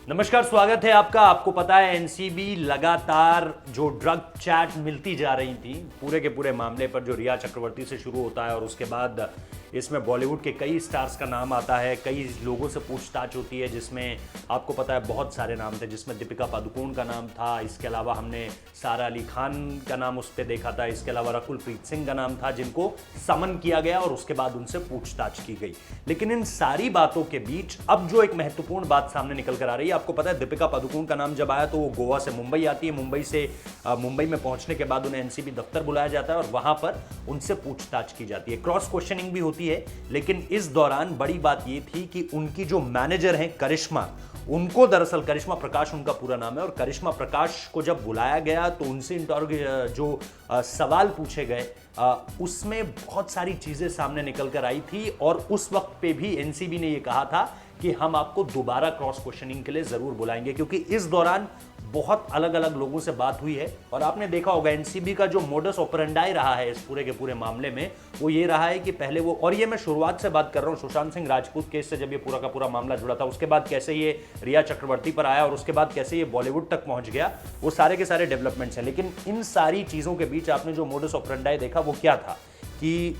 नमस्कार, स्वागत है आपका। आपको पता है एनसीबी लगातार जो ड्रग चैट मिलती जा रही थी पूरे के पूरे मामले पर, जो रिया चक्रवर्ती से शुरू होता है और उसके बाद इसमें बॉलीवुड के कई स्टार्स का नाम आता है, कई लोगों से पूछताछ होती है, जिसमें आपको पता है बहुत सारे नाम थे, जिसमें दीपिका पादुकोण का नाम था। इसके अलावा हमने सारा अली खान का नाम उस पर देखा था। इसके अलावा रकुल प्रीत सिंह का नाम था, जिनको समन किया गया और उसके बाद उनसे पूछताछ की गई। लेकिन इन सारी बातों के बीच अब जो एक महत्वपूर्ण बात सामने निकल कर आ रही है, आपको पता है दीपिका पादुकोण का नाम जब आया तो वो गोवा से मुंबई आती है। मुंबई में पहुंचने के बाद उन्हें एनसीबी दफ्तर बुलाया जाता है और वहां पर उनसे पूछताछ की जाती है, क्रॉस क्वेश्चनिंग भी होती है। लेकिन इस दौरान बड़ी बात यह थी कि उनकी जो मैनेजर हैं करिश्मा, उनको दरअसल करिश्मा प्रकाश उनका पूरा नाम है, और करिश्मा प्रकाश को जब बुलाया गया तो उनसे सवाल पूछे गए, उसमें बहुत सारी चीजें सामने निकल कर आई थी। और उस वक्त पे भी एनसीबी ने यह कहा था कि हम आपको दोबारा क्रॉस क्वेश्चनिंग के लिए जरूर बुलाएंगे, क्योंकि इस दौरान बहुत अलग अलग लोगों से बात हुई है। और आपने देखा होगा एनसीबी का जो मोडस ऑपरेंडाई रहा है इस पूरे के पूरे मामले में, वो ये रहा है कि पहले वो, और ये मैं शुरुआत से बात कर रहा हूं, सुशांत सिंह राजपूत केस से जब ये पूरा का पूरा मामला जुड़ा था, उसके बाद कैसे ये रिया चक्रवर्ती पर आया और उसके बाद कैसे ये बॉलीवुड तक पहुंच गया, वो सारे के सारे डेवलपमेंट्स हैं। लेकिन इन सारी चीजों के बीच आपने जो मोडस ऑपरेंडाई देखा वो क्या था कि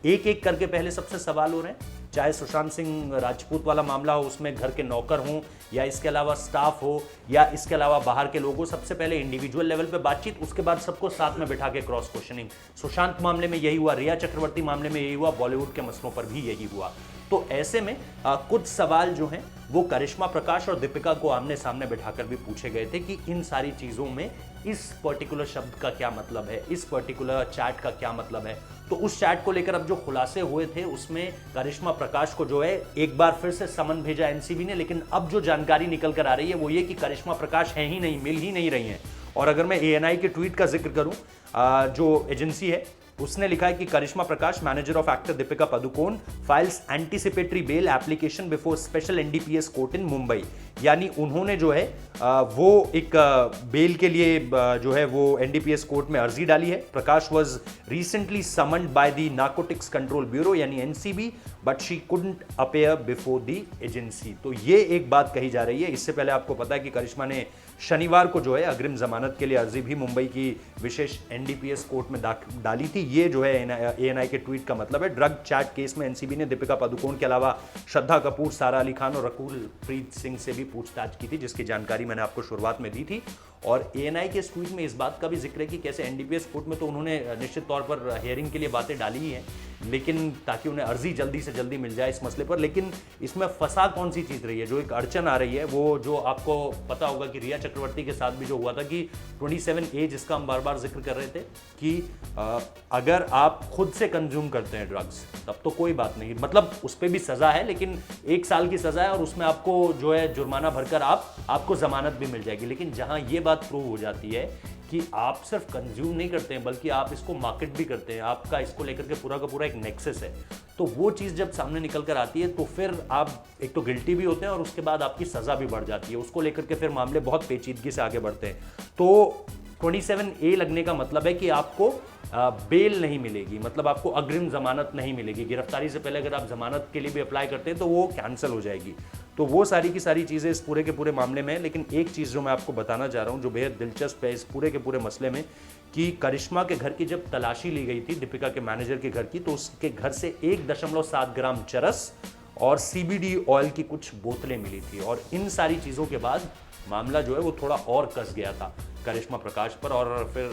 एक एक करके पहले सबसे सवाल हो रहे हैं, चाहे सुशांत सिंह राजपूत वाला मामला हो, उसमें घर के नौकर हों या इसके अलावा स्टाफ हो या इसके अलावा बाहर के लोगों, सबसे पहले इंडिविजुअल लेवल पे बातचीत, उसके बाद सबको साथ में बिठा के क्रॉस क्वेश्चनिंग। सुशांत मामले में यही हुआ, रिया चक्रवर्ती मामले में यही हुआ, बॉलीवुड के मसलों पर भी यही हुआ। तो ऐसे में कुछ सवाल जो हैं वो करिश्मा प्रकाश और दीपिका को आमने सामने बिठाकर भी पूछे गए थे कि इन सारी चीजों में इस पर्टिकुलर शब्द का क्या मतलब है, इस पर्टिकुलर चैट का क्या मतलब है। तो उस चैट को लेकर अब जो खुलासे हुए थे उसमें करिश्मा प्रकाश को जो है एक बार फिर से समन भेजा एनसीबी ने। लेकिन अब जो जानकारी निकल कर आ रही है वो ये कि करिश्मा प्रकाश है ही नहीं, मिल ही नहीं रही हैं। और अगर मैं एएनआई के ट्वीट का जिक्र करूं, जो एजेंसी है उसने लिखा है कि Karishma Prakash, manager of actor Deepika Padukone, files anticipatory bail application before special NDPS court in Mumbai. यानी उन्होंने जो है वो एक बेल के लिए जो है वो एनडीपीएस कोर्ट में अर्जी डाली है। Prakash was recently summoned by the narcotics control bureau यानी NCB, but she couldn't appear before the agency. तो ये एक बात कही जा रही है। इससे पहले आपको पता है कि करिश्मा ने शनिवार को जो है अग्रिम जमानत के लिए अर्जी भी मुंबई की विशेष एनडीपीएस कोर्ट में डाली थी। ये जो है एएनआई के ट्वीट का मतलब है। ड्रग चैट केस में एनसीबी ने दीपिका पादुकोण के अलावा श्रद्धा कपूर, सारा अली खान और रकुल प्रीत सिंह से भी पूछताछ की थी, जिसकी जानकारी मैंने आपको शुरुआत में दी थी। और एएनआई के इस ट्वीट में इस बात का भी जिक्र है कि कैसे एनडीपीएस कोर्ट में तो उन्होंने निश्चित तौर पर हियरिंग के लिए बातें डाली ही हैं, लेकिन ताकि उन्हें अर्जी जल्दी से जल्दी मिल जाए इस मसले पर। लेकिन इसमें फंसा कौन सी चीज़ रही है, जो एक अड़चन आ रही है, वो जो आपको पता होगा कि रिया चक्रवर्ती के साथ भी जो हुआ था कि 27A, जिसका हम बार बार जिक्र कर रहे थे कि अगर आप खुद से कंज्यूम करते हैं ड्रग्स तब तो कोई बात नहीं, मतलब उस पर भी सजा है, लेकिन 1 साल की सजा है और उसमें आपको जो है जुर्माना भरकर आपको जमानत भी मिल जाएगी। लेकिन जहां ये बात प्रूव हो जाती है कि आप सिर्फ कंज्यूम नहीं करते हैं बल्कि आप इसको मार्केट भी करते हैं, आपका इसको लेकर के पूरा का पूरा एक नेक्सस है, तो वो चीज़ जब सामने निकल कर आती है तो फिर आप एक तो गिल्टी भी होते हैं और उसके बाद आपकी सज़ा भी बढ़ जाती है। उसको लेकर के फिर मामले बहुत पेचीदगी से आगे बढ़ते हैं। तो 27A लगने का मतलब है कि आपको बेल नहीं मिलेगी, मतलब आपको अग्रिम जमानत नहीं मिलेगी। गिरफ्तारी से पहले अगर आप जमानत के लिए भी अप्लाई करते हैं तो वो कैंसिल हो जाएगी। तो वो सारी की सारी चीज़ें इस पूरे के पूरे मामले में है। लेकिन एक चीज़ जो मैं आपको बताना चाह रहा हूँ जो बेहद दिलचस्प है इस पूरे के पूरे मसले में, कि करिश्मा के घर की जब तलाशी ली गई थी दीपिका के मैनेजर के घर की, तो उसके घर से 1.7 ग्राम चरस और CBD ऑयल की कुछ बोतलें मिली थी। और इन सारी चीज़ों के बाद मामला जो है वो थोड़ा और कस गया था करिश्मा प्रकाश पर। और फिर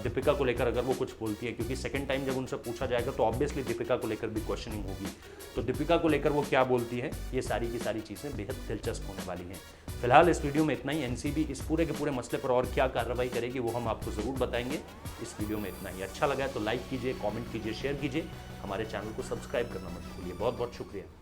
दीपिका को लेकर अगर वो कुछ बोलती है, क्योंकि सेकंड टाइम जब उनसे पूछा जाएगा तो ऑब्वियसली दीपिका को लेकर भी क्वेश्चनिंग होगी, तो दीपिका को लेकर वो क्या बोलती है, ये सारी की सारी चीज़ें बेहद दिलचस्प होने वाली हैं। फिलहाल इस वीडियो में इतना ही। एनसीबी इस पूरे के पूरे मसले पर और क्या कार्रवाई करेगी वो हम आपको ज़रूर बताएंगे। इस वीडियो में इतना ही। अच्छा लगा है तो लाइक कीजिए, कॉमेंट कीजिए, शेयर कीजिए, हमारे चैनल को सब्सक्राइब करना मत भूलिए। बहुत बहुत शुक्रिया।